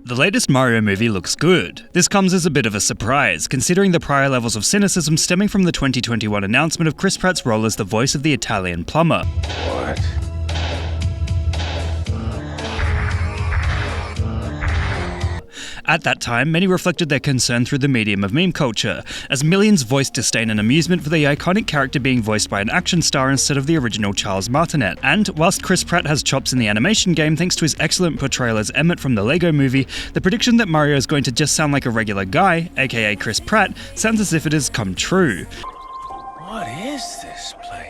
The latest Mario movie looks good. This comes as a bit of a surprise, considering the prior levels of cynicism stemming from the 2021 announcement of Chris Pratt's role as the voice of the Italian plumber. What? At that time, many reflected their concern through the medium of meme culture, as millions voiced disdain and amusement for the iconic character being voiced by an action star instead of the original Charles Martinet. And whilst Chris Pratt has chops in the animation game thanks to his excellent portrayal as Emmett from the Lego movie, the prediction that Mario is going to just sound like a regular guy, aka Chris Pratt, sounds as if it has come true. What is this place?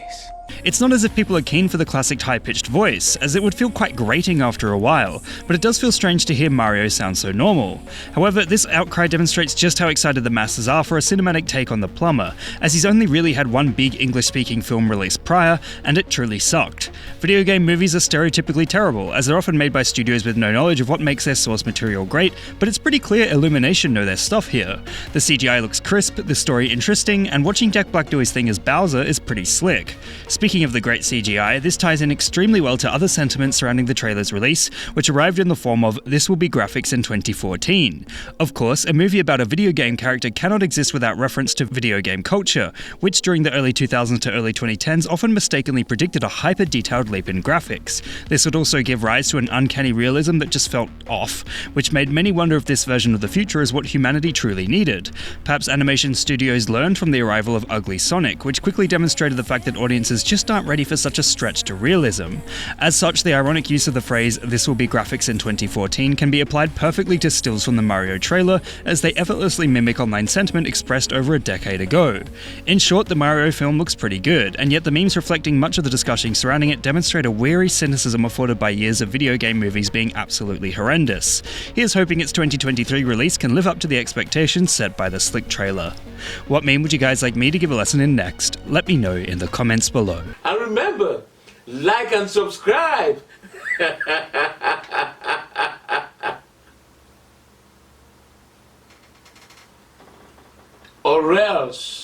It's not as if people are keen for the classic high-pitched voice, as it would feel quite grating after a while, but it does feel strange to hear Mario sound so normal. However, this outcry demonstrates just how excited the masses are for a cinematic take on the plumber, as he's only really had one big English-speaking film released prior, and it truly sucked. Video game movies are stereotypically terrible, as they're often made by studios with no knowledge of what makes their source material great, but it's pretty clear Illumination know their stuff here. The CGI looks crisp, the story interesting, and watching Jack Black do his thing as Bowser is pretty slick. Speaking of the great CGI, this ties in extremely well to other sentiments surrounding the trailer's release, which arrived in the form of "this will be graphics in 2014. Of course, a movie about a video game character cannot exist without reference to video game culture, which during the early 2000s to early 2010s often mistakenly predicted a hyper-detailed leap in graphics. This would also give rise to an uncanny realism that just felt off, which made many wonder if this version of the future is what humanity truly needed. Perhaps animation studios learned from the arrival of Ugly Sonic, which quickly demonstrated the fact that audiences just aren't ready for such a stretch to realism. As such, the ironic use of the phrase "this will be graphics in 2014" can be applied perfectly to stills from the Mario trailer, as they effortlessly mimic online sentiment expressed over a decade ago. In short, the Mario film looks pretty good, and yet the memes reflecting much of the discussion surrounding it demonstrate a weary cynicism afforded by years of video game movies being absolutely horrendous. Here's hoping its 2023 release can live up to the expectations set by the slick trailer. What meme would you guys like me to give a lesson in next? Let me know in the comments below. And remember, like and subscribe! Or else.